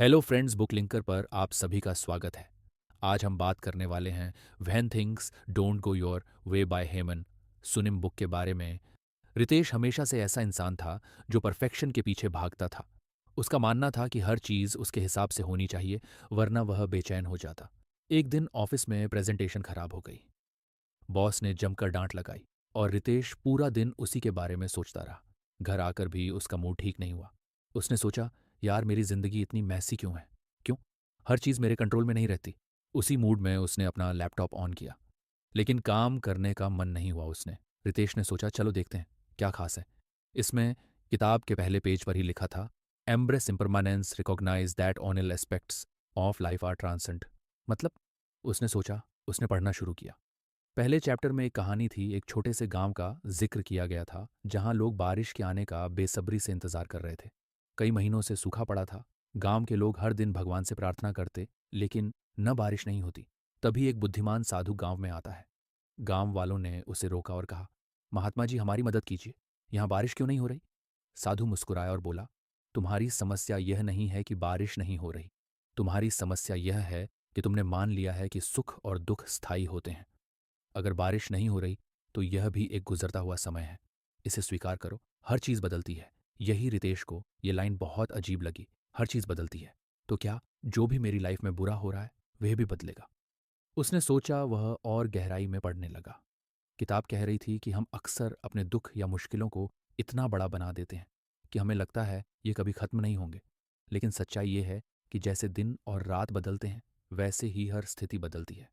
Hello friends, book linker पर आप सभी का स्वागत है। आज हम बात करने वाले हैं when things don't go your way by Haemin Sunim book के बारे में। रितेश हमेशा से ऐसा इंसान था जो परफेक्शन के पीछे भागता था। उसका मानना था कि हर चीज़ उसके हिसाब से होनी चाहिए, वरना वह बेचैन हो जाता। एक दिन ऑफिस में प्रेजेंटेशन खराब हो गई। बॉस ने जमकर डांट लगाई और रितेश पूरा दिन उसी के बारे में सोचता रहा। घर आकर भी उसका मूड ठीक नहीं हुआ। उसने सोचा, यार मेरी जिंदगी इतनी मैसी क्यों है? क्यों हर चीज़ मेरे कंट्रोल में नहीं रहती? उसी मूड में उसने अपना लैपटॉप ऑन किया, लेकिन काम करने का मन नहीं हुआ उसने। रितेश ने सोचा, चलो देखते हैं क्या खास है इसमें। किताब के पहले पेज पर ही लिखा था, embrace impermanence, recognise that all aspects of life are transcend. मतलब, उसने सोचा। उसने पढ़ना शुरू किया। पहले चैप्टर में एक कहानी थी। एक छोटे से गांव का जिक्र किया गया था जहां लोग बारिश के आने का बेसब्री से इंतजार कर रहे थे। कई महीनों से सूखा पड़ा था। गांव के लोग हर दिन भगवान से प्रार्थना करते, लेकिन न बारिश नहीं होती। तभी एक बुद्धिमान साधु गांव में आता है। गांव वालों ने उसे रोका और कहा, महात्मा जी हमारी मदद कीजिए, यहाँ बारिश क्यों नहीं हो रही? साधु मुस्कुराया और बोला, तुम्हारी समस्या यह नहीं है कि बारिश नहीं हो रही। तुम्हारी समस्या यह है कि तुमने मान लिया है कि सुख और दुख स्थायी होते हैं। अगर बारिश नहीं हो रही तो यह भी एक गुजरता हुआ समय है। इसे स्वीकार करो, हर चीज बदलती है। यही रितेश को ये लाइन बहुत अजीब लगी। हर चीज बदलती है, तो क्या जो भी मेरी लाइफ में बुरा हो रहा है वह भी बदलेगा? उसने सोचा। वह और गहराई में पढ़ने लगा। किताब कह रही थी कि हम अक्सर अपने दुख या मुश्किलों को इतना बड़ा बना देते हैं कि हमें लगता है ये कभी खत्म नहीं होंगे। लेकिन सच्चाई ये है कि जैसे दिन और रात बदलते हैं, वैसे ही हर स्थिति बदलती है।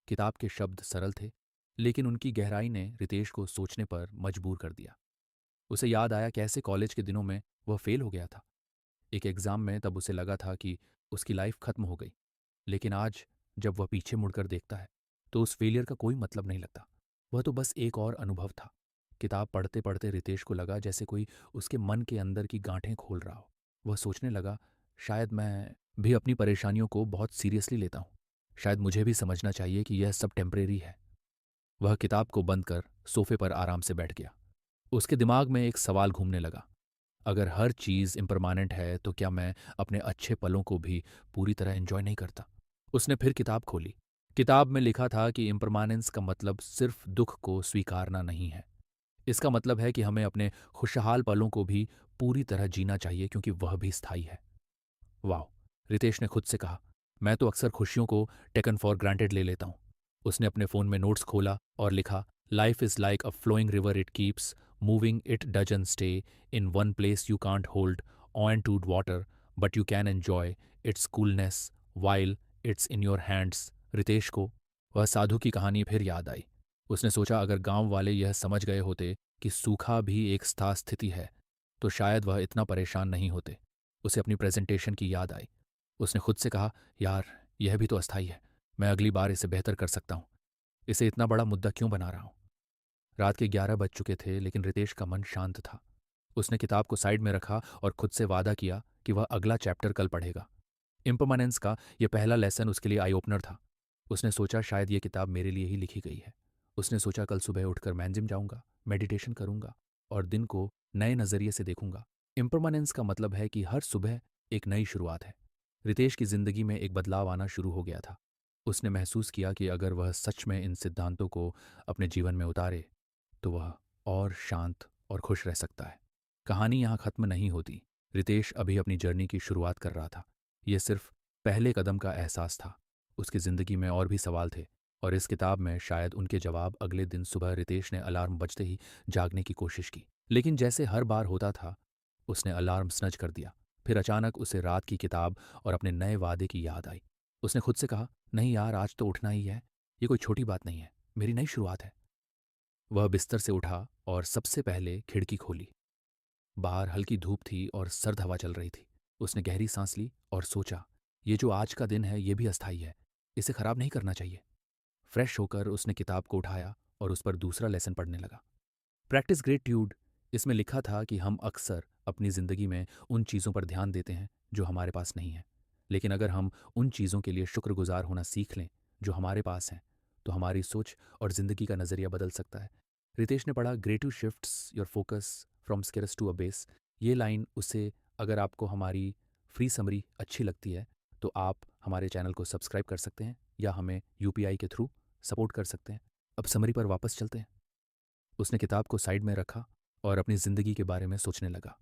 किताब के शब्द सरल थे, लेकिन उनकी गहराई ने रितेश को सोचने पर मजबूर कर दिया। उसे याद आया कैसे कॉलेज के दिनों में वह फेल हो गया था एक एग्जाम में। तब उसे लगा था कि उसकी लाइफ खत्म हो गई। लेकिन आज जब वह पीछे मुड़कर देखता है तो उस फेलियर का कोई मतलब नहीं लगता। वह तो बस एक और अनुभव था। किताब पढ़ते पढ़ते रितेश को लगा जैसे कोई उसके मन के अंदर की गांठें खोल रहा हो। वह सोचने लगा, शायद मैं भी अपनी परेशानियों को बहुत सीरियसली लेता हूँ। शायद मुझे भी समझना चाहिए कि यह सब टेम्परेरी है। वह किताब को बंद कर सोफे पर आराम से बैठ गया। उसके दिमाग में एक सवाल घूमने लगा, अगर हर चीज़ इम्परमानेंट है तो क्या मैं अपने अच्छे पलों को भी पूरी तरह एंजॉय नहीं करता? उसने फिर किताब खोली। किताब में लिखा था कि इम्परमानेंस का मतलब सिर्फ दुख को स्वीकारना नहीं है। इसका मतलब है कि हमें अपने खुशहाल पलों को भी पूरी तरह जीना चाहिए, क्योंकि वह भी स्थायी है। वाह! रितेश ने खुद से कहा, मैं तो अक्सर खुशियों को टेकन फॉर ग्रांटेड ले लेता हूँ। उसने अपने फ़ोन में नोट्स खोला और लिखा, life is like a flowing river, it keeps moving, it doesn't stay in one place, you can't hold on to water but you can enjoy its coolness while it's in your hands. Ritesh को वह साधु की कहानी फिर याद आई। उसने सोचा, अगर गांव वाले यह समझ गए होते कि सूखा भी एक स्थायी स्थिति है, तो शायद वह इतना परेशान नहीं होते। उसे अपनी प्रेजेंटेशन की याद आई। उसने खुद से कहा, यार यह भी तो अस्थाई है। मैं अगली बार इसे बेहतर कर सकता हूँ। इसे इतना बड़ा मुद्दा क्यों बना रहा हूँ? रात के 11 बज चुके थे, लेकिन रितेश का मन शांत था। उसने किताब को साइड में रखा और खुद से वादा किया कि वह अगला चैप्टर कल पढ़ेगा। इम्परमानेंस का यह पहला लेसन उसके लिए आई ओपनर था। उसने सोचा, शायद यह किताब मेरे लिए ही लिखी गई है। उसने सोचा, कल सुबह उठकर मैं जिम जाऊंगा, मेडिटेशन करूंगा और दिन को नए नजरिए से देखूंगा। इम्परमानेंस का मतलब है कि हर सुबह एक नई शुरुआत है। रितेश की जिंदगी में एक बदलाव आना शुरू हो गया था। उसने महसूस किया कि अगर वह सच में इन सिद्धांतों को अपने जीवन में उतारे तो वह और शांत और खुश रह सकता है। कहानी यहाँ खत्म नहीं होती। रितेश अभी अपनी जर्नी की शुरुआत कर रहा था। यह सिर्फ पहले कदम का एहसास था। उसकी जिंदगी में और भी सवाल थे, और इस किताब में शायद उनके जवाब। अगले दिन सुबह रितेश ने अलार्म बजते ही जागने की कोशिश की, लेकिन जैसे हर बार होता था, उसने अलार्म स्नज कर दिया। फिर अचानक उसे रात की किताब और अपने नए वादे की याद आई। उसने खुद से कहा, नहीं यार, आज तो उठना ही है। ये कोई छोटी बात नहीं है, मेरी नई शुरुआत है। वह बिस्तर से उठा और सबसे पहले खिड़की खोली। बाहर हल्की धूप थी और सर्द हवा चल रही थी। उसने गहरी सांस ली और सोचा, ये जो आज का दिन है ये भी अस्थाई है, इसे खराब नहीं करना चाहिए। फ्रेश होकर उसने किताब को उठाया और उस पर दूसरा लेसन पढ़ने लगा। Practice gratitude. इसमें लिखा था कि हम अक्सर अपनी ज़िंदगी में उन चीज़ों पर ध्यान देते हैं जो हमारे पास नहीं है, लेकिन अगर हम उन चीज़ों के लिए शुक्रगुजार होना सीख लें जो हमारे पास हैं, तो हमारी सोच और ज़िंदगी का नज़रिया बदल सकता है। रितेश ने पढ़ा, gratitude shifts your focus from scarcity to a base. ये लाइन उसे, अगर आपको हमारी फ्री समरी अच्छी लगती है तो आप हमारे चैनल को सब्सक्राइब कर सकते हैं या हमें यूपीआई के थ्रू सपोर्ट कर सकते हैं। अब समरी पर वापस चलते हैं। उसने किताब को साइड में रखा और अपनी ज़िंदगी के बारे में सोचने लगा।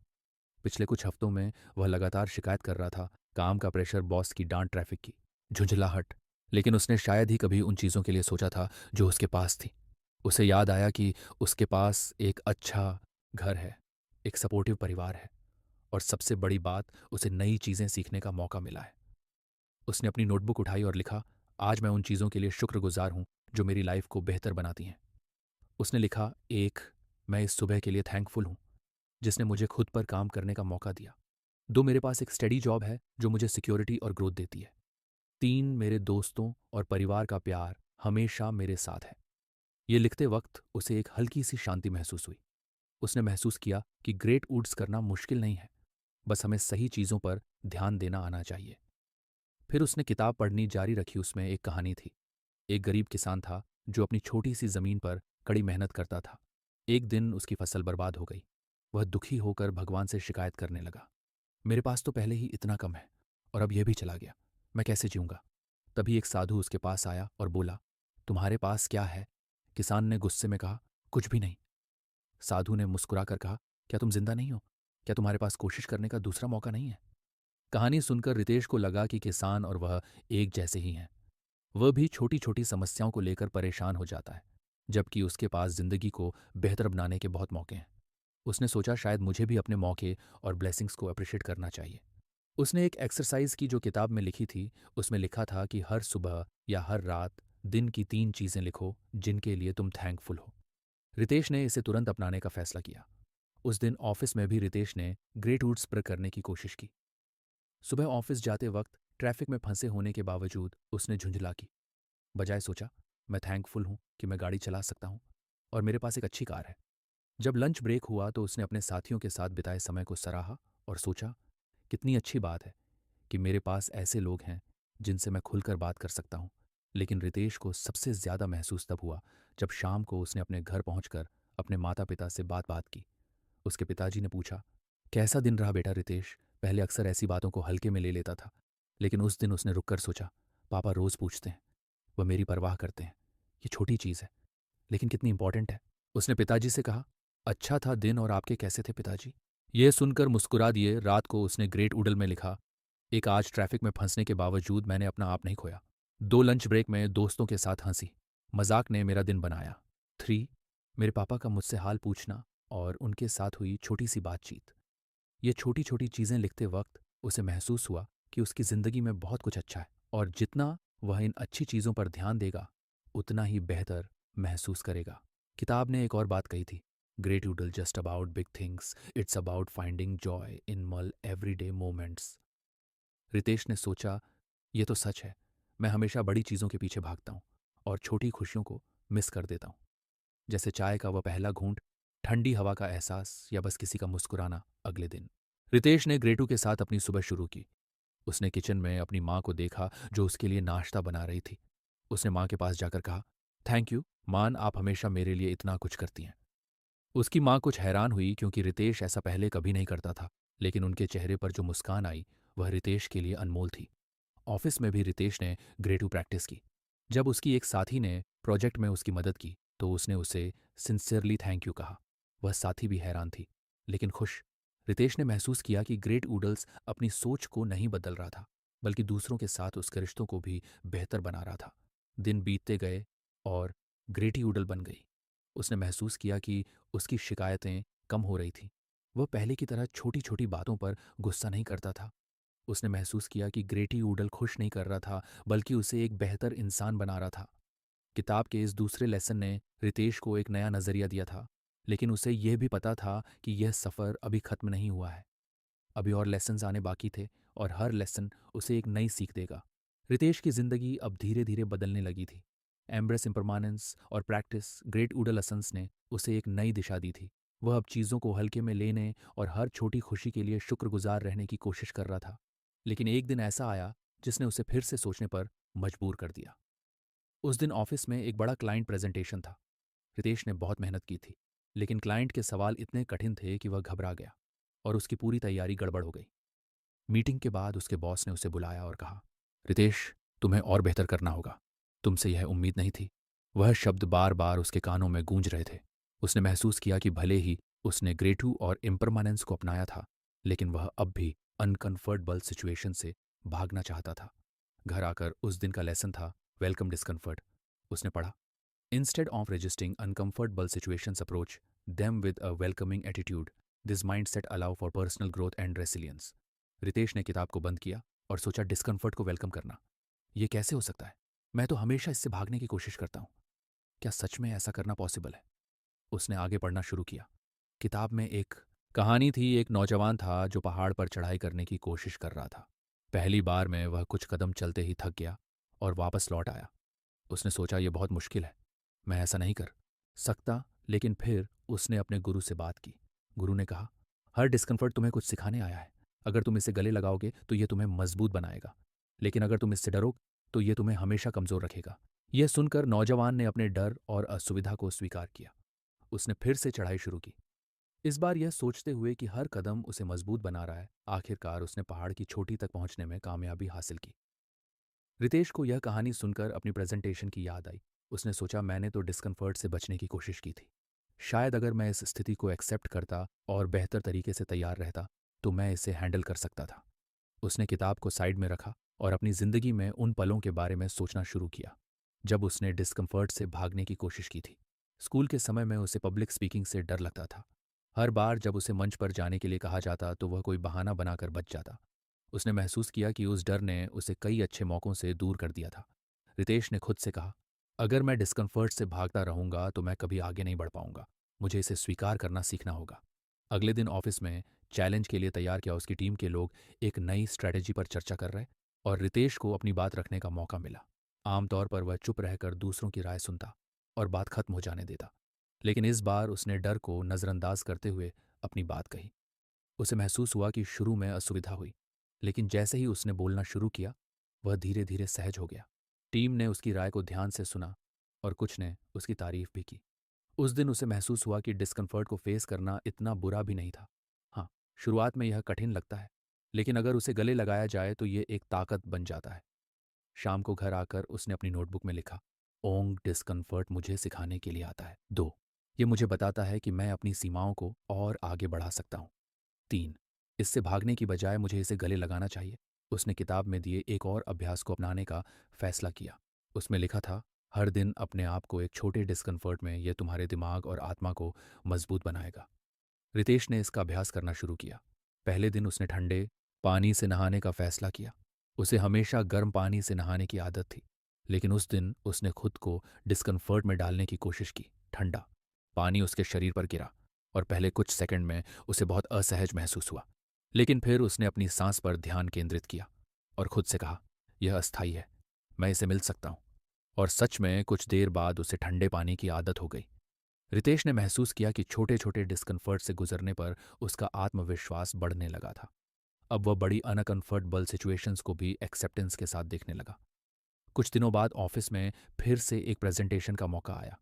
पिछले कुछ हफ्तों में वह लगातार शिकायत कर रहा था, काम का प्रेशर, बॉस की डांट, ट्रैफिक की झुंझलाहट। लेकिन उसने शायद ही कभी उन चीज़ों के लिए सोचा था जो उसके पास थी। उसे याद आया कि उसके पास एक अच्छा घर है, एक सपोर्टिव परिवार है और सबसे बड़ी बात, उसे नई चीज़ें सीखने का मौका मिला है। उसने अपनी नोटबुक उठाई और लिखा, आज मैं उन चीज़ों के लिए शुक्रगुजार हूँ जो मेरी लाइफ को बेहतर बनाती हैं। उसने लिखा, एक, मैं इस सुबह के लिए थैंकफुल हूँ जिसने मुझे खुद पर काम करने का मौका दिया। दो, मेरे पास एक स्टडी जॉब है जो मुझे सिक्योरिटी और ग्रोथ देती है। तीन, मेरे दोस्तों और परिवार का प्यार हमेशा मेरे साथ है। ये लिखते वक्त उसे एक हल्की सी शांति महसूस हुई। उसने महसूस किया कि ग्रेट वुड्स करना मुश्किल नहीं है, बस हमें सही चीज़ों पर ध्यान देना आना चाहिए। फिर उसने किताब पढ़नी जारी रखी। उसमें एक कहानी थी। एक गरीब किसान था जो अपनी छोटी सी ज़मीन पर कड़ी मेहनत करता था। एक दिन उसकी फसल बर्बाद हो गई। वह दुखी होकर भगवान से शिकायत करने लगा, मेरे पास तो पहले ही इतना कम है और अब यह भी चला गया, मैं कैसे जीऊँगा? तभी एक साधु उसके पास आया और बोला, तुम्हारे पास क्या है? किसान ने गुस्से में कहा, कुछ भी नहीं। साधु ने मुस्कुराकर कहा, क्या तुम जिंदा नहीं हो? क्या तुम्हारे पास कोशिश करने का दूसरा मौका नहीं है? कहानी सुनकर रितेश को लगा कि किसान और वह एक जैसे ही हैं। वह भी छोटी छोटी समस्याओं को लेकर परेशान हो जाता है, जबकि उसके पास जिंदगी को बेहतर बनाने के बहुत मौके हैं। उसने सोचा, शायद मुझे भी अपने मौके और ब्लेसिंग्स को अप्रिशिएट करना चाहिए। उसने एक एक्सरसाइज की जो किताब में लिखी थी। उसमें लिखा था कि हर सुबह या हर रात दिन की 3 चीज़ें लिखो जिनके लिए तुम थैंकफुल हो। रितेश ने इसे तुरंत अपनाने का फैसला किया। उस दिन ऑफिस में भी रितेश ने ग्रेट वुड्स पर करने की कोशिश की। सुबह ऑफिस जाते वक्त ट्रैफिक में फंसे होने के बावजूद उसने झुंझला की बजाय सोचा, मैं थैंकफुल हूँ कि मैं गाड़ी चला सकता हूँ और मेरे पास एक अच्छी कार है। जब लंच ब्रेक हुआ तो उसने अपने साथियों के साथ बिताए समय को सराहा और सोचा, कितनी अच्छी बात है कि मेरे पास ऐसे लोग हैं जिनसे मैं खुलकर बात कर सकता हूँ। लेकिन रितेश को सबसे ज्यादा महसूस तब हुआ जब शाम को उसने अपने घर पहुंचकर अपने माता पिता से बात की। उसके पिताजी ने पूछा, कैसा दिन रहा बेटा? रितेश पहले अक्सर ऐसी बातों को हल्के में ले लेता था, लेकिन उस दिन उसने रुककर सोचा, पापा रोज पूछते हैं, वह मेरी परवाह करते हैं। ये छोटी चीज़ है लेकिन कितनी इंपॉर्टेंट है। उसने पिताजी से कहा, अच्छा था दिन और आपके कैसे थे पिताजी? यह सुनकर मुस्कुरा दिए। रात को उसने ग्रेट उडल में लिखा, एक, आज ट्रैफिक में फंसने के बावजूद मैंने अपना आप नहीं खोया। दो, लंच ब्रेक में दोस्तों के साथ हंसी मजाक ने मेरा दिन बनाया। थ्री, मेरे पापा का मुझसे हाल पूछना और उनके साथ हुई छोटी सी बातचीत। ये छोटी छोटी चीज़ें लिखते वक्त उसे महसूस हुआ कि उसकी ज़िंदगी में बहुत कुछ अच्छा है और जितना वह इन अच्छी चीज़ों पर ध्यान देगा उतना ही बेहतर महसूस करेगा। किताब ने एक और बात कही थी, gratitude just about big things, it's about finding joy in small everyday moments. Ritesh ने सोचा, ये तो सच है। मैं हमेशा बड़ी चीज़ों के पीछे भागता हूँ और छोटी खुशियों को मिस कर देता हूँ, जैसे चाय का वह पहला घूंट, ठंडी हवा का एहसास या बस किसी का मुस्कुराना अगले दिन। रितेश ने ग्रेटू के साथ अपनी सुबह शुरू की। उसने किचन में अपनी माँ को देखा जो उसके लिए नाश्ता बना रही थी। उसने माँ के पास जाकर कहा, थैंक यू मान, आप हमेशा मेरे लिए इतना कुछ करती हैं। उसकी माँ कुछ हैरान हुई क्योंकि रितेश ऐसा पहले कभी नहीं करता था, लेकिन उनके चेहरे पर जो मुस्कान आई वह रितेश के लिए अनमोल थी। ऑफिस में भी रितेश ने ग्रेटू प्रैक्टिस की। जब उसकी एक साथी ने प्रोजेक्ट में उसकी मदद की तो उसने उसे सिंसियरली थैंक यू कहा। वह साथी भी हैरान थी लेकिन खुश। रितेश ने महसूस किया कि ग्रेट ऊडल्स अपनी सोच को नहीं बदल रहा था, बल्कि दूसरों के साथ उसके रिश्तों को भी बेहतर बना रहा था। दिन बीतते गए और ग्रेटी ऊडल बन गई। उसने महसूस किया कि उसकी शिकायतें कम हो रही थीं। वह पहले की तरह छोटी छोटी बातों पर गुस्सा नहीं करता था। उसने महसूस किया कि ग्रेटी ऊडल खुश नहीं कर रहा था, बल्कि उसे एक बेहतर इंसान बना रहा था। किताब के इस दूसरे लेसन ने रितेश को एक नया नजरिया दिया था, लेकिन उसे यह भी पता था कि यह सफ़र अभी खत्म नहीं हुआ है। अभी और लेसन्स आने बाकी थे और हर लेसन उसे एक नई सीख देगा। रितेश की जिंदगी अब धीरे धीरे बदलने लगी थी। एम्ब्रेस इम्परमानेंस और प्रैक्टिस ग्रेट ऊडल असंस ने उसे एक नई दिशा दी थी। वह अब चीज़ों को हल्के में लेने और हर छोटी खुशी के लिए शुक्रगुजार रहने की कोशिश कर रहा था। लेकिन एक दिन ऐसा आया जिसने उसे फिर से सोचने पर मजबूर कर दिया। उस दिन ऑफिस में एक बड़ा क्लाइंट प्रेजेंटेशन था। रितेश ने बहुत मेहनत की थी, लेकिन क्लाइंट के सवाल इतने कठिन थे कि वह घबरा गया और उसकी पूरी तैयारी गड़बड़ हो गई। मीटिंग के बाद उसके बॉस ने उसे बुलाया और कहा, रितेश, तुम्हें और बेहतर करना होगा। तुमसे यह उम्मीद नहीं थी। वह शब्द बार बार उसके कानों में गूंज रहे थे। उसने महसूस किया कि भले ही उसने ग्रेटू और इम्परमानेंस को अपनाया था, लेकिन वह अब भी अनकंफर्टेबल सिचुएशन से भागना चाहता था। घर आकर उस दिन का लेसन था वेलकम डिस्कम्फर्ट। उसने पढ़ा, instead of resisting uncomfortable situations approach them with a welcoming attitude. This mindset allow for personal growth and resilience. Ritesh ने किताब को बंद किया और सोचा, डिस्कम्फर्ट को वेलकम करना, ये कैसे हो सकता है? मैं तो हमेशा इससे भागने की कोशिश करता हूँ। क्या सच में ऐसा करना पॉसिबल है? उसने आगे पढ़ना शुरू किया। किताब में एक कहानी थी। एक नौजवान था जो पहाड़ पर चढ़ाई करने की कोशिश कर रहा था। पहली बार में वह कुछ कदम चलते ही थक गया और वापस लौट आया। उसने सोचा, यह बहुत मुश्किल है, मैं ऐसा नहीं कर सकता। लेकिन फिर उसने अपने गुरु से बात की। गुरु ने कहा, हर डिस्कम्फर्ट तुम्हें कुछ सिखाने आया है। अगर तुम इसे गले लगाओगे तो यह तुम्हें मजबूत बनाएगा, लेकिन अगर तुम इससे डरो तो यह तुम्हें हमेशा कमजोर रखेगा। यह सुनकर नौजवान ने अपने डर और असुविधा को स्वीकार किया। उसने फिर से चढ़ाई शुरू की, इस बार यह सोचते हुए कि हर कदम उसे मजबूत बना रहा है। आखिरकार उसने पहाड़ की चोटी तक पहुंचने में कामयाबी हासिल की। रितेश को यह कहानी सुनकर अपनी प्रेजेंटेशन की याद आई। उसने सोचा, मैंने तो डिस्कम्फर्ट से बचने की कोशिश की थी। शायद अगर मैं इस स्थिति को एक्सेप्ट करता और बेहतर तरीके से तैयार रहता तो मैं इसे हैंडल कर सकता था। उसने किताब को साइड में रखा और अपनी जिंदगी में उन पलों के बारे में सोचना शुरू किया जब उसने डिस्कम्फर्ट से भागने की कोशिश की थी। स्कूल के समय में उसे पब्लिक स्पीकिंग से डर लगता था। हर बार जब उसे मंच पर जाने के लिए कहा जाता तो वह कोई बहाना बनाकर बच जाता। उसने महसूस किया कि उस डर ने उसे कई अच्छे मौकों से दूर कर दिया था। रितेश ने खुद से कहा, अगर मैं डिस्कम्फर्ट से भागता रहूंगा तो मैं कभी आगे नहीं बढ़ पाऊंगा। मुझे इसे स्वीकार करना सीखना होगा। अगले दिन ऑफिस में चैलेंज के लिए तैयार किया उसकी टीम के लोग एक नई स्ट्रैटेजी पर चर्चा कर रहे और रितेश को अपनी बात रखने का मौका मिला। आमतौर पर वह चुप रहकर दूसरों की राय सुनता और बात खत्म हो जाने देता, लेकिन इस बार उसने डर को नज़रअंदाज करते हुए अपनी बात कही। उसे महसूस हुआ कि शुरू में असुविधा हुई, लेकिन जैसे ही उसने बोलना शुरू किया वह धीरे धीरे सहज हो गया। टीम ने उसकी राय को ध्यान से सुना और कुछ ने उसकी तारीफ भी की। उस दिन उसे महसूस हुआ कि डिस्कम्फर्ट को फेस करना इतना बुरा भी नहीं था। हाँ, शुरुआत में यह कठिन लगता है, लेकिन अगर उसे गले लगाया जाए तो ये एक ताकत बन जाता है। शाम को घर आकर उसने अपनी नोटबुक में लिखा, ओंग डिस्कम्फर्ट मुझे सिखाने के लिए आता है। 2, ये मुझे बताता है कि मैं अपनी सीमाओं को और आगे बढ़ा सकता हूँ। 3, इससे भागने की बजाय मुझे इसे गले लगाना चाहिए। उसने किताब में दिए एक और अभ्यास को अपनाने का फैसला किया। उसमें लिखा था, हर दिन अपने आप को एक छोटे डिस्कम्फर्ट में, यह तुम्हारे दिमाग और आत्मा को मजबूत बनाएगा। रितेश ने इसका अभ्यास करना शुरू किया। पहले दिन उसने ठंडे पानी से नहाने का फैसला किया। उसे हमेशा गर्म पानी से नहाने की आदत थी, लेकिन उस दिन उसने खुद को डिस्कम्फर्ट में डालने की कोशिश की। ठंडा पानी उसके शरीर पर गिरा और पहले कुछ सेकंड में उसे बहुत असहज महसूस हुआ, लेकिन फिर उसने अपनी सांस पर ध्यान केंद्रित किया और खुद से कहा, यह अस्थायी है, मैं इसे मिल सकता हूँ। और सच में कुछ देर बाद उसे ठंडे पानी की आदत हो गई। रितेश ने महसूस किया कि छोटे छोटे डिस्कम्फर्ट से गुजरने पर उसका आत्मविश्वास बढ़ने लगा था। अब वह बड़ी अनकंफर्टेबल सिचुएशंस को भी एक्सेप्टेंस के साथ देखने लगा। कुछ दिनों बाद ऑफिस में फिर से एक प्रेजेंटेशन का मौका आया।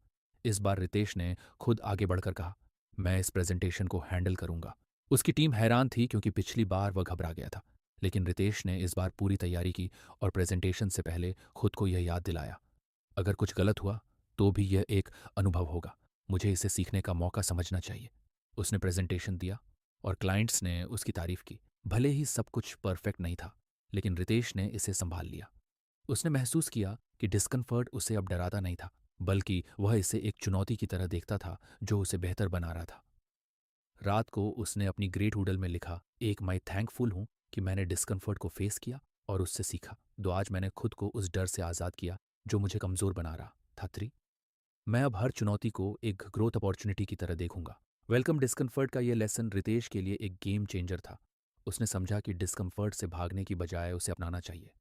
इस बार रितेश ने खुद आगे बढ़कर कहा, मैं इस प्रेजेंटेशन को हैंडल करूंगा। उसकी टीम हैरान थी क्योंकि पिछली बार वह घबरा गया था, लेकिन रितेश ने इस बार पूरी तैयारी की और प्रेजेंटेशन से पहले खुद को यह याद दिलाया, अगर कुछ गलत हुआ तो भी यह एक अनुभव होगा, मुझे इसे सीखने का मौका समझना चाहिए। उसने प्रेजेंटेशन दिया और क्लाइंट्स ने उसकी तारीफ की। भले ही सब कुछ परफेक्ट नहीं था, लेकिन रितेश ने इसे संभाल लिया। उसने महसूस किया कि डिस्कम्फर्ट उसे अब डराता नहीं था, बल्कि वह इसे एक चुनौती की तरह देखता था जो उसे बेहतर बना रहा था। रात को उसने अपनी ग्रेट हुडल में लिखा, एक, मैं थैंकफुल हूं कि मैंने डिस्कम्फर्ट को फेस किया और उससे सीखा। 2, आज मैंने खुद को उस डर से आज़ाद किया जो मुझे कमज़ोर बना रहा था। 3, मैं अब हर चुनौती को एक ग्रोथ अपॉर्चुनिटी की तरह देखूंगा। वेलकम डिस्कम्फर्ट का यह लेसन रितेश के लिए एक गेम चेंजर था। उसने समझा कि डिस्कम्फर्ट से भागने की बजाय उसे अपनाना चाहिए।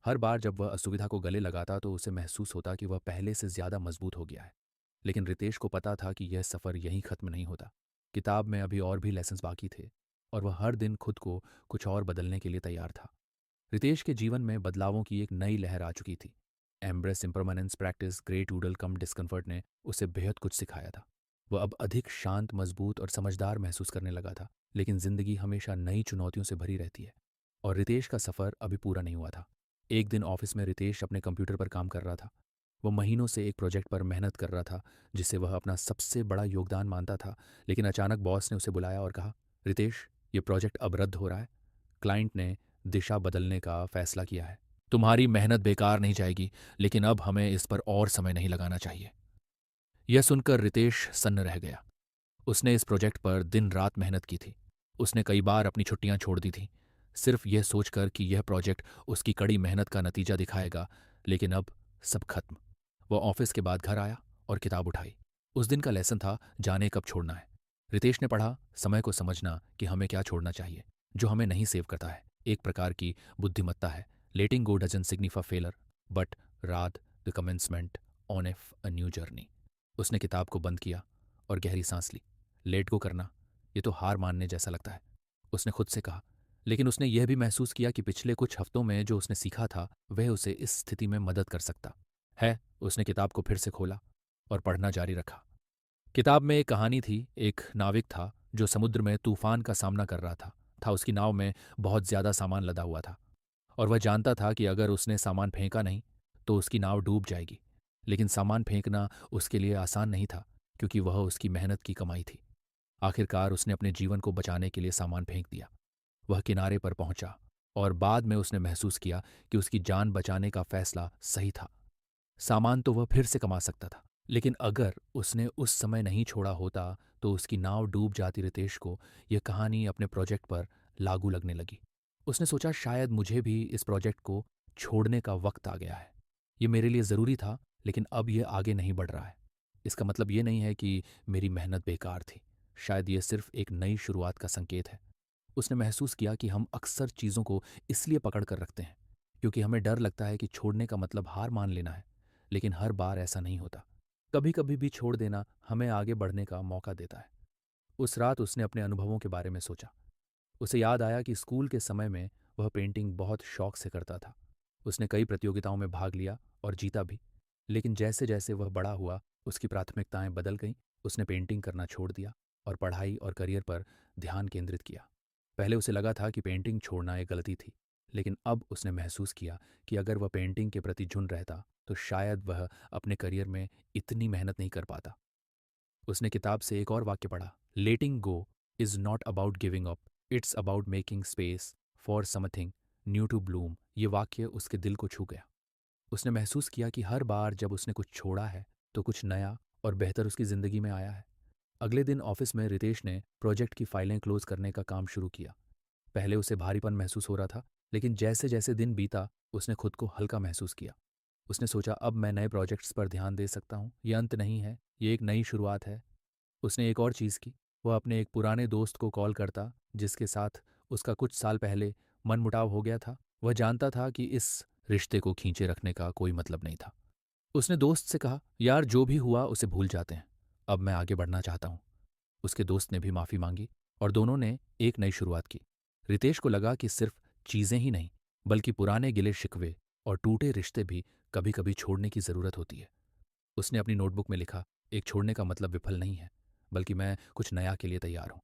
हर बार जब वह असुविधा को गले लगाता तो उसे महसूस होता कि वह पहले से ज्यादा मजबूत हो गया है। लेकिन रितेश को पता था कि यह सफर यहीं खत्म नहीं होता। किताब में अभी और भी लेसन्स बाकी थे और वह हर दिन खुद को कुछ और बदलने के लिए तैयार था। रितेश के जीवन में बदलावों की एक नई लहर आ चुकी थी। एम्ब्रेस इम्परमानेंस प्रैक्टिस ग्रेट ऊडल कम डिस्कम्फर्ट ने उसे बेहद कुछ सिखाया था। वह अब अधिक शांत, मजबूत और समझदार महसूस करने लगा था, लेकिन जिंदगी हमेशा नई चुनौतियों से भरी रहती है। और रितेश का सफ़र अभी पूरा नहीं हुआ था। एक दिन ऑफिस में रितेश अपने कंप्यूटर पर काम कर रहा था। वो महीनों से एक प्रोजेक्ट पर मेहनत कर रहा था, जिसे वह अपना सबसे बड़ा योगदान मानता था। लेकिन अचानक बॉस ने उसे बुलाया और कहा, रितेश, ये प्रोजेक्ट अब रद्द हो रहा है। क्लाइंट ने दिशा बदलने का फैसला किया है। तुम्हारी मेहनत बेकार नहीं जाएगी, लेकिन अब हमें इस पर और समय नहीं लगाना चाहिए। यह सुनकर रितेश सन्न रह गया। उसने इस प्रोजेक्ट पर दिन रात मेहनत की थी। उसने कई बार अपनी छुट्टियां छोड़ दी थी, सिर्फ यह सोचकर कि यह प्रोजेक्ट उसकी कड़ी मेहनत का नतीजा दिखाएगा। लेकिन अब सब खत्म। वह ऑफिस के बाद घर आया और किताब उठाई। उस दिन का लेसन था, जाने कब छोड़ना है। रितेश ने पढ़ा, समय को समझना कि हमें क्या छोड़ना चाहिए जो हमें नहीं सेव करता है, एक प्रकार की बुद्धिमत्ता है। Letting go doesn't signify failure but rather the commencement on a new journey. उसने किताब को बंद किया और गहरी सांस ली। लेट गो करना, ये तो हार मानने जैसा लगता है, उसने खुद से कहा। लेकिन उसने यह भी महसूस किया कि पिछले कुछ हफ्तों में जो उसने सीखा था वह उसे इस स्थिति में मदद कर सकता है। उसने किताब को फिर से खोला और पढ़ना जारी रखा। किताब में एक कहानी थी। एक नाविक था जो समुद्र में तूफान का सामना कर रहा था। उसकी नाव में बहुत ज्यादा सामान लदा हुआ था और वह जानता था कि अगर उसने सामान फेंका नहीं तो उसकी नाव डूब जाएगी। लेकिन सामान फेंकना उसके लिए आसान नहीं था, क्योंकि वह उसकी मेहनत की कमाई थी। आखिरकार उसने अपने जीवन को बचाने के लिए सामान फेंक दिया। वह किनारे पर पहुंचा और बाद में उसने महसूस किया कि उसकी जान बचाने का फैसला सही था। सामान तो वह फिर से कमा सकता था, लेकिन अगर उसने उस समय नहीं छोड़ा होता तो उसकी नाव डूब जाती। रितेश को यह कहानी अपने प्रोजेक्ट पर लागू लगने लगी। उसने सोचा, शायद मुझे भी इस प्रोजेक्ट को छोड़ने का वक्त आ गया है। ये मेरे लिए ज़रूरी था, लेकिन अब यह आगे नहीं बढ़ रहा है। इसका मतलब ये नहीं है कि मेरी मेहनत बेकार थी। शायद यह सिर्फ एक नई शुरुआत का संकेत है। उसने महसूस किया कि हम अक्सर चीज़ों को इसलिए पकड़ कर रखते हैं क्योंकि हमें डर लगता है कि छोड़ने का मतलब हार मान लेना है। लेकिन हर बार ऐसा नहीं होता। कभी कभी भी छोड़ देना हमें आगे बढ़ने का मौका देता है। उस रात उसने अपने अनुभवों के बारे में सोचा। उसे याद आया कि स्कूल के समय में वह पेंटिंग बहुत शौक से करता था। उसने कई प्रतियोगिताओं में भाग लिया और जीता भी। लेकिन जैसे जैसे वह बड़ा हुआ, उसकी प्राथमिकताएं बदल गईं। उसने पेंटिंग करना छोड़ दिया और पढ़ाई और करियर पर ध्यान केंद्रित किया। पहले उसे लगा था कि पेंटिंग छोड़ना एक गलती थी, लेकिन अब उसने महसूस किया कि अगर वह पेंटिंग के प्रति जुन रहता तो शायद वह अपने करियर में इतनी मेहनत नहीं कर पाता। उसने किताब से एक और वाक्य पढ़ा, letting go is not about giving up, it's about making space for something new to bloom. ये वाक्य उसके दिल को छू गया। उसने महसूस किया कि हर बार जब उसने कुछ छोड़ा है तो कुछ नया और बेहतर उसकी जिंदगी में आया है। अगले दिन ऑफिस में रितेश ने प्रोजेक्ट की फाइलें क्लोज करने का काम शुरू किया। पहले उसे भारीपन महसूस हो रहा था, लेकिन जैसे जैसे दिन बीता उसने खुद को हल्का महसूस किया। उसने सोचा, अब मैं नए प्रोजेक्ट्स पर ध्यान दे सकता हूँ। ये अंत नहीं है, ये एक नई शुरुआत है। उसने एक और चीज़ की। वह अपने एक पुराने दोस्त को कॉल करता जिसके साथ उसका कुछ साल पहले मनमुटाव हो गया था। वह जानता था कि इस रिश्ते को खींचे रखने का कोई मतलब नहीं था। उसने दोस्त से कहा, यार जो भी हुआ उसे भूल जाते हैं, अब मैं आगे बढ़ना चाहता हूँ। उसके दोस्त ने भी माफ़ी मांगी और दोनों ने एक नई शुरुआत की। रितेश को लगा कि सिर्फ चीज़ें ही नहीं, बल्कि पुराने गिले शिकवे और टूटे रिश्ते भी कभी कभी छोड़ने की ज़रूरत होती है। उसने अपनी नोटबुक में लिखा, एक छोड़ने का मतलब विफल नहीं है, बल्कि मैं कुछ नया के लिए तैयार हूँ।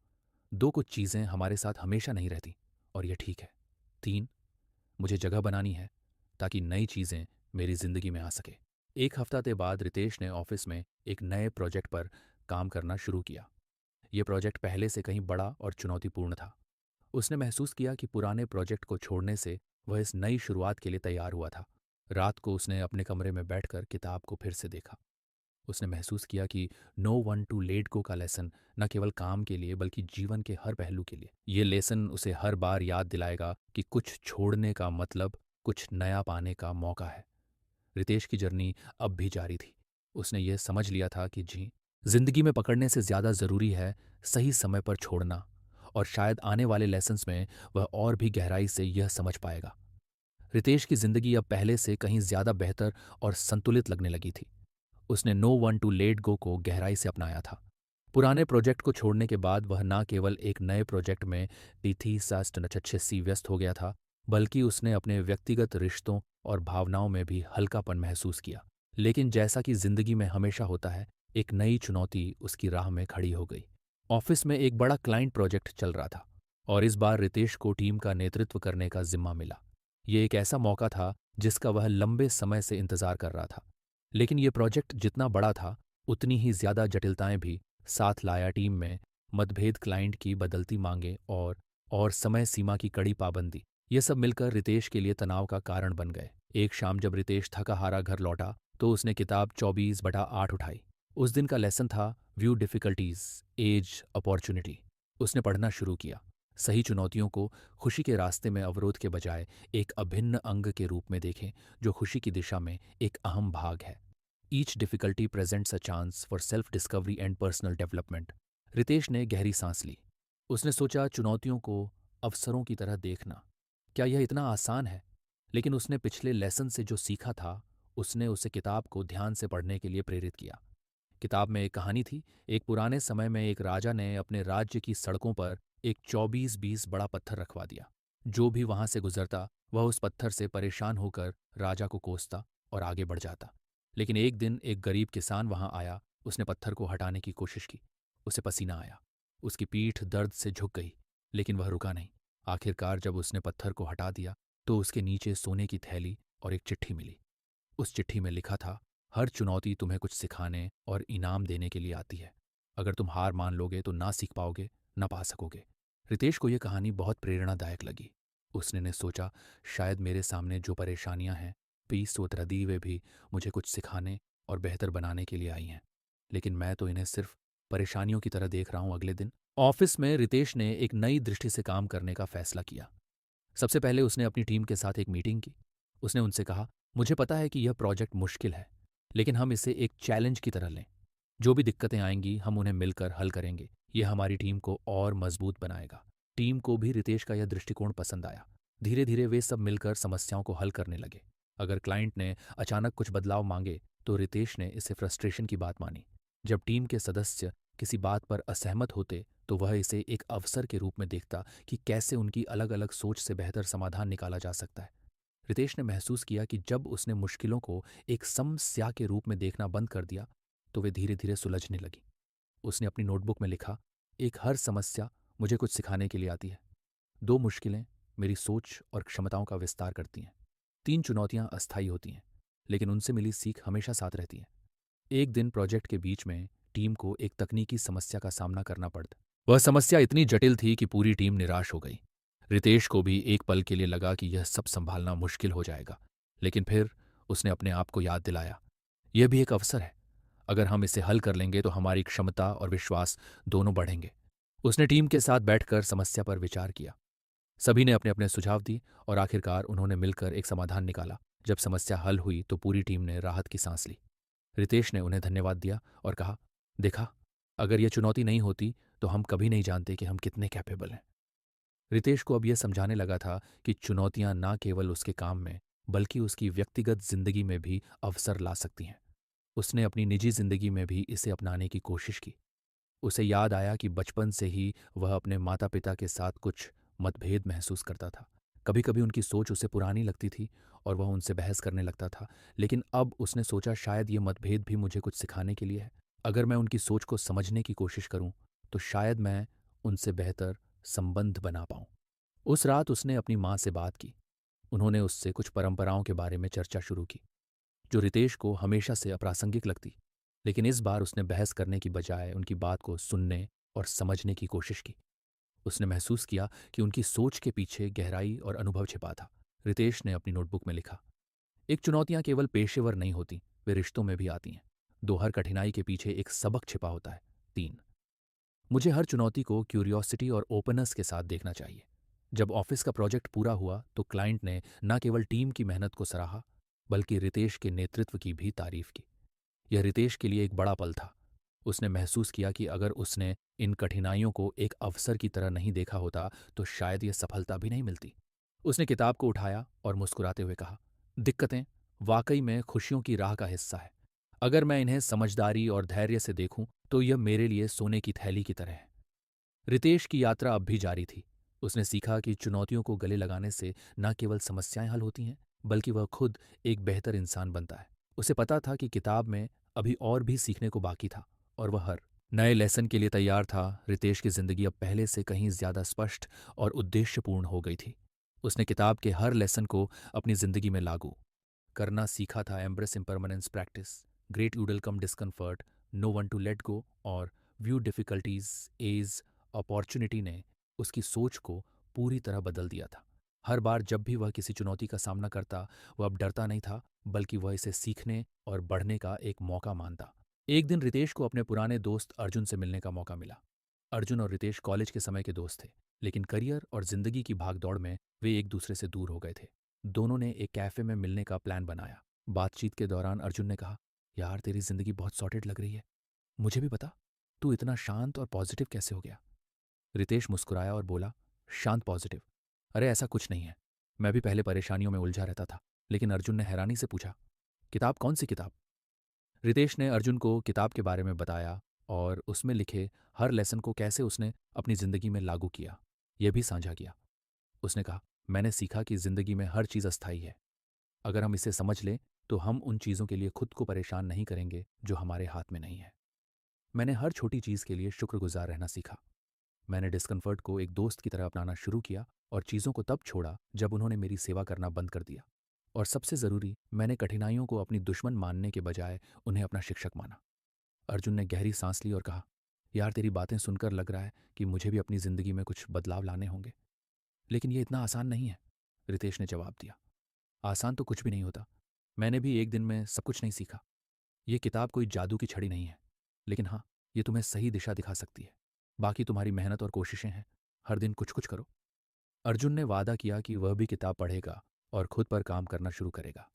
दो, कुछ चीज़ें हमारे साथ हमेशा नहीं रहती और यह ठीक है। तीन, मुझे जगह बनानी है ताकि नई चीज़ें मेरी ज़िंदगी में आ सके। एक हफ्ता के बाद रितेश ने ऑफिस में एक नए प्रोजेक्ट पर काम करना शुरू किया। यह प्रोजेक्ट पहले से कहीं बड़ा और चुनौतीपूर्ण था। उसने महसूस किया कि पुराने प्रोजेक्ट को छोड़ने से वह इस नई शुरुआत के लिए तैयार हुआ था। रात को उसने अपने कमरे में बैठकर किताब को फिर से देखा। उसने महसूस किया कि know when to let go का लेसन न केवल काम के लिए बल्कि जीवन के हर पहलू के लिए। ये लेसन उसे हर बार याद दिलाएगा कि कुछ छोड़ने का मतलब कुछ नया पाने का मौका है। रितेश की जर्नी अब भी जारी थी। उसने ये समझ लिया था कि जिंदगी में पकड़ने से ज्यादा जरूरी है सही समय पर छोड़ना, और शायद आने वाले लेसन्स में वह और भी गहराई से यह समझ पाएगा। रितेश की जिंदगी अब पहले से कहीं ज्यादा बेहतर और संतुलित लगने लगी थी। उसने know when to let go को गहराई से अपनाया था। पुराने प्रोजेक्ट को छोड़ने के बाद वह न केवल एक नए प्रोजेक्ट में तीथी व्यस्त हो गया था, बल्कि उसने अपने व्यक्तिगत रिश्तों और भावनाओं में भी हल्कापन महसूस किया। लेकिन जैसा कि जिंदगी में हमेशा होता है, एक नई चुनौती उसकी राह में खड़ी हो गई। ऑफिस में एक बड़ा क्लाइंट प्रोजेक्ट चल रहा था। और इस बार रितेश को टीम का नेतृत्व करने का जिम्मा मिला। ये एक ऐसा मौका था जिसका वह लंबे समय से इंतजार कर रहा था। लेकिन ये प्रोजेक्ट जितना बड़ा था, उतनी ही ज्यादा जटिलताएं भी साथ लाया। टीम में मतभेद, क्लाइंट की बदलती मांगें और समय सीमा की कड़ी पाबंदी, ये सब मिलकर रितेश के लिए तनाव का कारण बन गए। एक शाम जब रितेश थका हारा घर लौटा तो उसने किताब 24/8 उठाई। उस दिन का लेसन था व्यू डिफिकल्टीज एज अपॉर्चुनिटी। उसने पढ़ना शुरू किया। सही चुनौतियों को खुशी के रास्ते में अवरोध के बजाय एक अभिन्न अंग के रूप में देखें, जो खुशी की दिशा में एक अहम भाग है। Each difficulty presents a chance for self discovery and personal development. Ritesh ने गहरी सांस ली। उसने सोचा, चुनौतियों को अवसरों की तरह देखना, क्या यह इतना आसान है? लेकिन उसने पिछले लेसन से जो सीखा था, उसने उसे किताब को ध्यान से पढ़ने के लिए प्रेरित किया। किताब में एक कहानी थी। एक पुराने समय में एक राजा ने अपने राज्य की सड़कों पर एक 24-20 बड़ा पत्थर रखवा दिया। जो भी वहां से गुजरता, वह उस पत्थर से परेशान होकर राजा को कोसता और आगे बढ़ जाता। लेकिन एक दिन एक गरीब किसान वहां आया। उसने पत्थर को हटाने की कोशिश की। उसे पसीना आया। उसकी पीठ दर्द से झुक गई, लेकिन वह रुका नहीं। आखिरकार जब उसने पत्थर को हटा दिया तो उसके नीचे सोने की थैली और एक चिट्ठी मिली। उस चिट्ठी में लिखा था, हर चुनौती तुम्हें कुछ सिखाने और इनाम देने के लिए आती है। अगर तुम हार मान लोगे तो ना सीख पाओगे, ना पा सकोगे। रितेश को यह कहानी बहुत प्रेरणादायक लगी। उसने ने सोचा, शायद मेरे सामने जो परेशानियां हैं, पीस व त्रदी, वे भी मुझे कुछ सिखाने और बेहतर बनाने के लिए आई हैं। लेकिन मैं तो इन्हें सिर्फ परेशानियों की तरह देख रहा हूं। अगले दिन ऑफिस में रितेश ने एक नई दृष्टि से काम करने का फैसला किया। सबसे पहले उसने अपनी टीम के साथ एक मीटिंग की। उसने उनसे कहा, मुझे पता है कि यह प्रोजेक्ट मुश्किल है, लेकिन हम इसे एक चैलेंज की तरह लें। जो भी दिक्कतें आएंगी, हम उन्हें मिलकर हल करेंगे। यह हमारी टीम को और मजबूत बनाएगा। टीम को भी रितेश का यह दृष्टिकोण पसंद आया। धीरे धीरे वे सब मिलकर समस्याओं को हल करने लगे। अगर क्लाइंट ने अचानक कुछ बदलाव मांगे तो रितेश ने इसे फ्रस्ट्रेशन की बात मानी। जब टीम के सदस्य किसी बात पर असहमत होते तो वह इसे एक अवसर के रूप में देखता कि कैसे उनकी अलग अलग सोच से बेहतर समाधान निकाला जा सकता है। रितेश ने महसूस किया कि जब उसने मुश्किलों को एक समस्या के रूप में देखना बंद कर दिया तो वे धीरे धीरे सुलझने लगी। उसने अपनी नोटबुक में लिखा, एक हर समस्या मुझे कुछ सिखाने के लिए आती है। दो मुश्किलें मेरी सोच और क्षमताओं का विस्तार करती हैं। तीन चुनौतियां अस्थायी होती हैं, लेकिन उनसे मिली सीख हमेशा साथ रहती है। एक दिन प्रोजेक्ट के बीच में टीम को एक तकनीकी समस्या का सामना करना पड़ा। वह समस्या इतनी जटिल थी कि पूरी टीम निराश हो गई। रितेश को भी एक पल के लिए लगा कि यह सब संभालना मुश्किल हो जाएगा, लेकिन फिर उसने अपने आप को याद दिलाया, यह भी एक अवसर है। अगर हम इसे हल कर लेंगे तो हमारी क्षमता और विश्वास दोनों बढ़ेंगे। उसने टीम के साथ बैठकर समस्या पर विचार किया। सभी ने अपने अपने सुझाव दिए और आखिरकार उन्होंने मिलकर एक समाधान निकाला। जब समस्या हल हुई तो पूरी टीम ने राहत की सांस ली। रितेश ने उन्हें धन्यवाद दिया और कहा, देखा, अगर यह चुनौती नहीं होती तो हम कभी नहीं जानते कि हम कितने कैपेबल हैं। रितेश को अब यह समझाने लगा था कि चुनौतियां ना केवल उसके काम में, बल्कि उसकी व्यक्तिगत जिंदगी में भी अवसर ला सकती हैं। उसने अपनी निजी जिंदगी में भी इसे अपनाने की कोशिश की। उसे याद आया कि बचपन से ही वह अपने माता पिता के साथ कुछ मतभेद महसूस करता था। कभी कभी उनकी सोच उसे पुरानी लगती थी और वह उनसे बहस करने लगता था। लेकिन अब उसने सोचा, शायद ये मतभेद भी मुझे कुछ सिखाने के लिए है। अगर मैं उनकी सोच को समझने की कोशिश करूं तो शायद मैं उनसे बेहतर संबंध बना पाऊं। उस रात उसने अपनी माँ से बात की। उन्होंने उससे कुछ परंपराओं के बारे में चर्चा शुरू की, जो रितेश को हमेशा से अप्रासंगिक लगती। लेकिन इस बार उसने बहस करने की बजाय उनकी बात को सुनने और समझने की कोशिश की। उसने महसूस किया कि उनकी सोच के पीछे गहराई और अनुभव छिपा था। रितेश ने अपनी नोटबुक में लिखा, एक चुनौतियां केवल पेशेवर नहीं होती, वे रिश्तों में भी आती हैं। दो, हर कठिनाई के पीछे एक सबक छिपा होता है। तीन, मुझे हर चुनौती को क्यूरियोसिटी और ओपननेस के साथ देखना चाहिए। जब ऑफिस का प्रोजेक्ट पूरा हुआ तो क्लाइंट ने न केवल टीम की मेहनत को सराहा, बल्कि रितेश के नेतृत्व की भी तारीफ की। यह रितेश के लिए एक बड़ा पल था। उसने महसूस किया कि अगर उसने इन कठिनाइयों को एक अवसर की तरह नहीं देखा होता तो शायद यह सफलता भी नहीं मिलती। उसने किताब को उठाया और मुस्कुराते हुए कहा, दिक्कतें वाकई में खुशियों की राह का हिस्सा है। अगर मैं इन्हें समझदारी और धैर्य से देखूं तो यह मेरे लिए सोने की थैली की तरह है। रितेश की यात्रा अब भी जारी थी। उसने सीखा कि चुनौतियों को गले लगाने से न केवल समस्याएं हल होती हैं, बल्कि वह खुद एक बेहतर इंसान बनता है। उसे पता था कि किताब में अभी और भी सीखने को बाकी था और वह हर नए लेसन के लिए तैयार था, रितेश की जिंदगी अब पहले से कहीं ज्यादा स्पष्ट और उद्देश्यपूर्ण हो गई थी। उसने किताब के हर लेसन को अपनी जिंदगी में लागू करना सीखा था। Embrace impermanence practice, gratitude come discomfort, know when to let go और व्यू डिफिकल्टीज एज अपॉर्चुनिटी ने उसकी सोच को पूरी तरह बदल दिया था। हर बार जब भी वह किसी चुनौती का सामना करता, वह अब डरता नहीं था, बल्कि वह इसे सीखने और बढ़ने का एक मौका मानता। एक दिन रितेश को अपने पुराने दोस्त अर्जुन से मिलने का मौका मिला। अर्जुन और रितेश कॉलेज के समय के दोस्त थे, लेकिन करियर और जिंदगी की भागदौड़ में वे एक दूसरे से दूर हो गए थे। दोनों ने एक कैफे में मिलने का प्लान बनाया। बातचीत के दौरान अर्जुन ने कहा, यार तेरी जिंदगी बहुत सॉर्टेड लग रही है। मुझे भी बता, तू इतना शांत और पॉजिटिव कैसे हो गया? रितेश मुस्कुराया और बोला, शांत पॉजिटिव? अरे ऐसा कुछ नहीं है, मैं भी पहले परेशानियों में उलझा रहता था। लेकिन अर्जुन ने हैरानी से पूछा, किताब? कौन सी किताब? रितेश ने अर्जुन को किताब के बारे में बताया और उसमें लिखे हर लेसन को कैसे उसने अपनी जिंदगी में लागू किया, यह भी साझा किया। उसने कहा, मैंने सीखा कि जिंदगी में हर चीज़ अस्थायी है। अगर हम इसे समझ लें तो हम उन चीज़ों के लिए खुद को परेशान नहीं करेंगे जो हमारे हाथ में नहीं है। मैंने हर छोटी चीज़ के लिए शुक्रगुजार रहना सीखा। मैंने डिस्कम्फर्ट को एक दोस्त की तरह अपनाना शुरू किया और चीज़ों को तब छोड़ा जब उन्होंने मेरी सेवा करना बंद कर दिया। और सबसे ज़रूरी, मैंने कठिनाइयों को अपनी दुश्मन मानने के बजाय उन्हें अपना शिक्षक माना। अर्जुन ने गहरी सांस ली और कहा, यार तेरी बातें सुनकर लग रहा है कि मुझे भी अपनी ज़िंदगी में कुछ बदलाव लाने होंगे। लेकिन ये इतना आसान नहीं है, रितेश ने जवाब दिया। आसान तो कुछ भी नहीं होता। मैंने भी एक दिन में सब कुछ नहीं सीखा। ये किताब कोई जादू की छड़ी नहीं है, लेकिन हाँ, ये तुम्हें सही दिशा दिखा सकती है। बाकी तुम्हारी मेहनत और कोशिशें हैं। हर दिन कुछ कुछ करो। अर्जुन ने वादा किया कि वह भी किताब पढ़ेगा और खुद पर काम करना शुरू करेगा।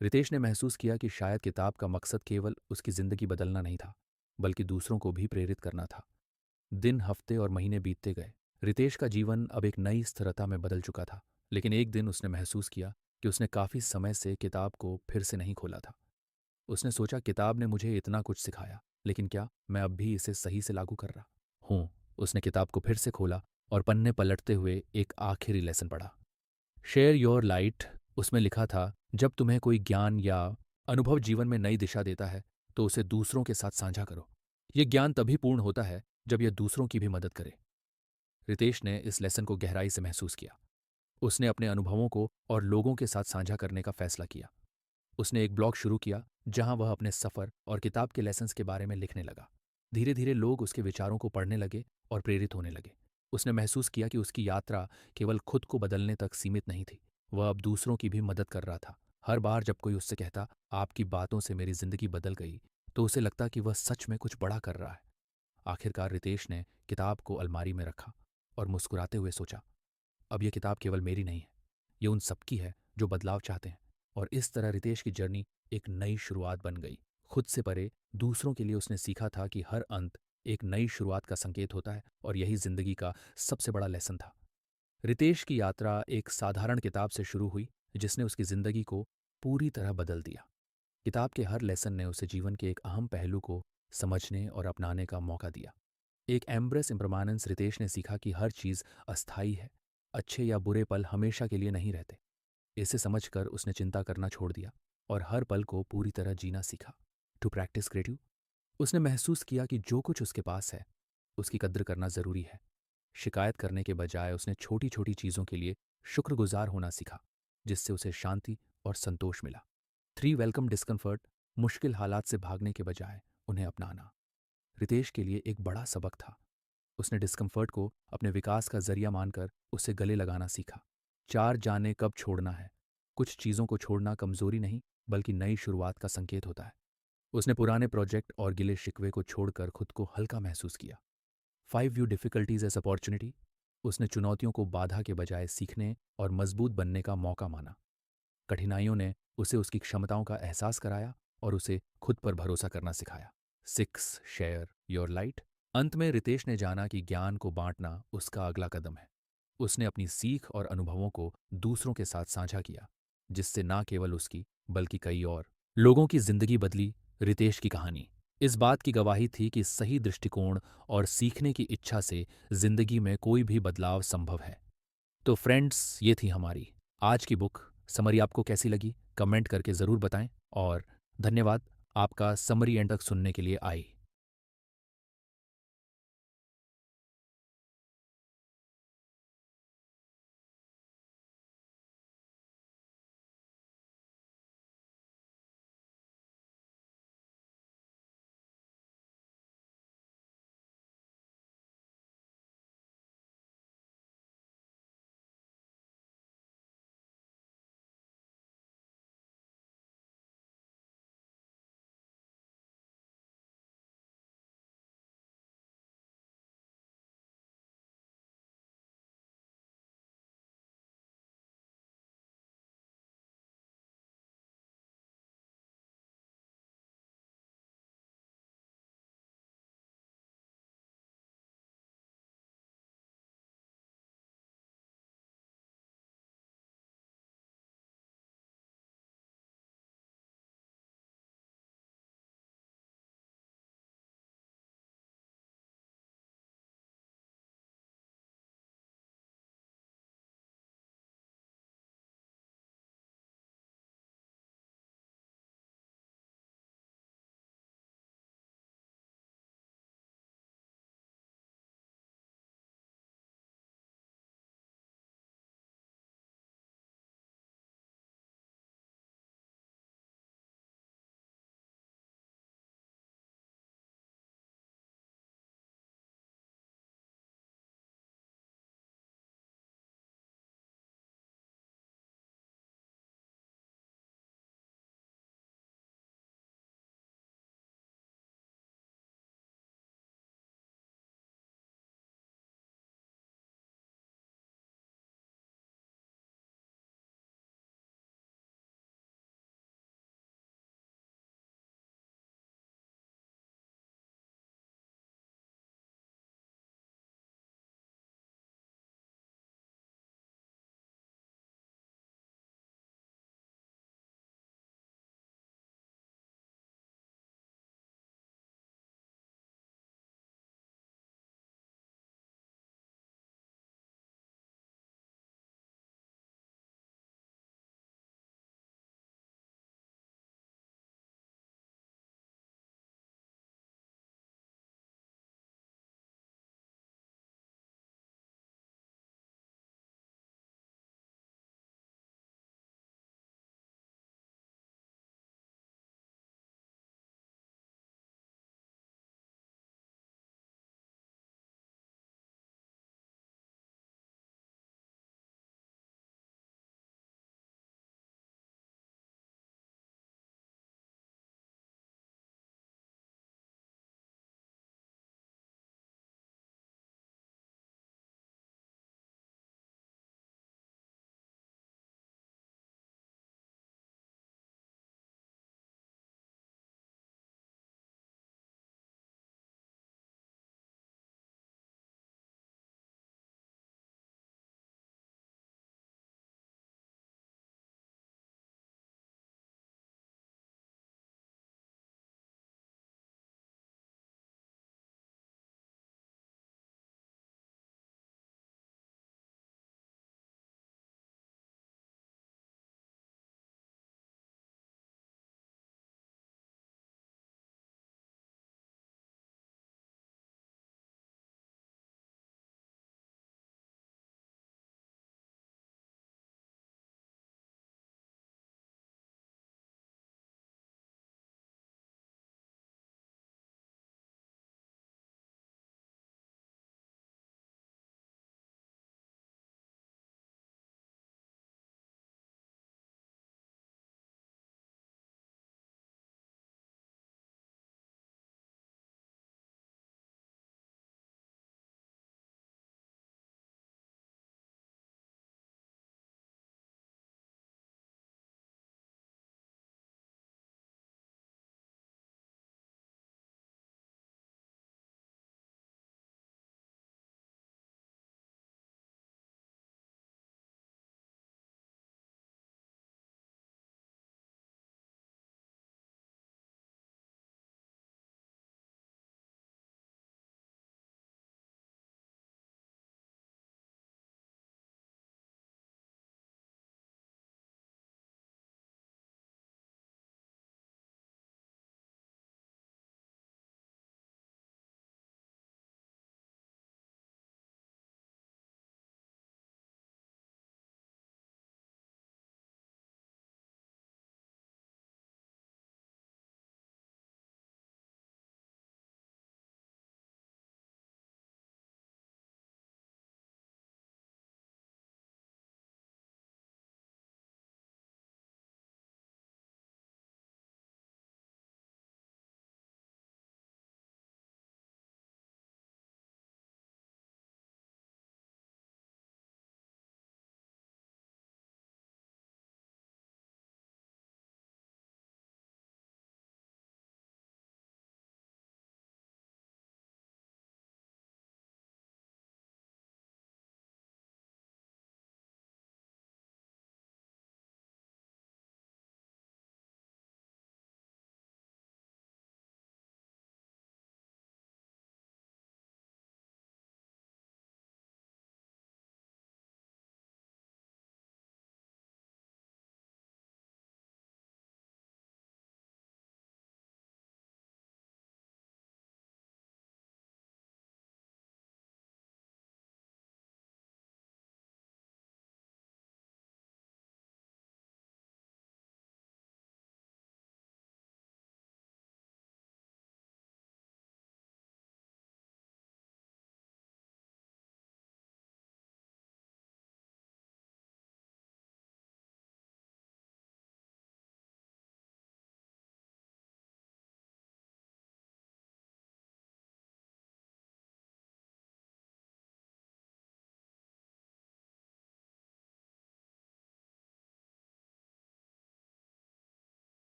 रितेश ने महसूस किया कि शायद किताब का मकसद केवल उसकी जिंदगी बदलना नहीं था, बल्कि दूसरों को भी प्रेरित करना था। दिन, हफ्ते और महीने बीतते गए। रितेश का जीवन अब एक नई स्थिरता में बदल चुका था। लेकिन एक दिन उसने महसूस किया कि उसने काफी समय से किताब को फिर से नहीं खोला था। उसने सोचा, किताब ने मुझे इतना कुछ सिखाया, लेकिन क्या मैं अब भी इसे सही से लागू कर रहा हूं? उसने किताब को फिर से खोला और पन्ने पलटते हुए एक आखिरी लेसन पढ़ा। Share your light. उसमें लिखा था, जब तुम्हें कोई ज्ञान या अनुभव जीवन में नई दिशा देता है तो उसे दूसरों के साथ साझा करो। यह ज्ञान तभी पूर्ण होता है जब यह दूसरों की भी मदद करे। रितेश ने इस लेसन को गहराई से महसूस किया। उसने अपने अनुभवों को और लोगों के साथ साझा करने का फैसला किया। उसने एक ब्लॉग शुरू किया जहां वह अपने सफर और किताब के लेसन्स के बारे में लिखने लगा। धीरे धीरे लोग उसके विचारों को पढ़ने लगे और प्रेरित होने लगे। उसने महसूस किया कि उसकी यात्रा केवल खुद को बदलने तक सीमित नहीं थी, वह अब दूसरों की भी मदद कर रहा था। हर बार जब कोई उससे कहता, आपकी बातों से मेरी जिंदगी बदल गई, तो उसे लगता कि वह सच में कुछ बड़ा कर रहा है। आखिरकार रितेश ने किताब को अलमारी में रखा और मुस्कुराते हुए सोचा, अब यह किताब केवल मेरी नहीं है, ये उन सबकी है जो बदलाव चाहते हैं। और इस तरह रितेश की जर्नी एक नई शुरुआत बन गई। खुद से परे दूसरों के लिए उसने सीखा था कि हर अंत एक नई शुरुआत का संकेत होता है, और यही जिंदगी का सबसे बड़ा लेसन था। रितेश की यात्रा एक साधारण किताब से शुरू हुई, जिसने उसकी जिंदगी को पूरी तरह बदल दिया। किताब के हर लेसन ने उसे जीवन के एक अहम पहलू को समझने और अपनाने का मौका दिया। एक एम्ब्रेस इम्प्रमानेंस। रितेश ने सीखा कि हर चीज अस्थायी है। अच्छे या बुरे पल हमेशा के लिए नहीं रहते। इसे समझकर उसने चिंता करना छोड़ दिया और हर पल को पूरी तरह जीना सीखा। To practice gratitude. उसने महसूस किया कि जो कुछ उसके पास है उसकी कद्र करना जरूरी है। शिकायत करने के बजाय उसने छोटी छोटी चीजों के लिए शुक्रगुजार होना सीखा, जिससे उसे शांति और संतोष मिला। 3 वेलकम डिस्कम्फर्ट। मुश्किल हालात से भागने के बजाय उन्हें अपनाना रितेश के लिए एक बड़ा सबक था। उसने डिस्कम्फर्ट को अपने विकास का जरिया मानकर उसे गले लगाना सीखा। 4 जाने कब छोड़ना है। कुछ चीज़ों को छोड़ना कमजोरी नहीं, बल्कि नई शुरुआत का संकेत होता है। उसने पुराने प्रोजेक्ट और गिले शिकवे को छोड़कर खुद को हल्का महसूस किया। 5 व्यू डिफिकल्टीज एज अपॉर्चुनिटी। उसने चुनौतियों को बाधा के बजाय सीखने और मजबूत बनने का मौका माना। कठिनाइयों ने उसे उसकी क्षमताओं का एहसास कराया और उसे खुद पर भरोसा करना सिखाया। 6 शेयर योर लाइट। अंत में रितेश ने जाना कि ज्ञान को बांटना उसका अगला कदम है। उसने अपनी सीख और अनुभवों को दूसरों के साथ साझा किया, जिससे ना केवल उसकी बल्कि कई और लोगों की जिंदगी बदली। रितेश की कहानी इस बात की गवाही थी कि सही दृष्टिकोण और सीखने की इच्छा से जिंदगी में कोई भी बदलाव संभव है। तो फ्रेंड्स, ये थी हमारी आज की बुक समरी। आपको कैसी लगी कमेंट करके ज़रूर बताएं, और धन्यवाद आपका समरी एंड तक सुनने के लिए आई।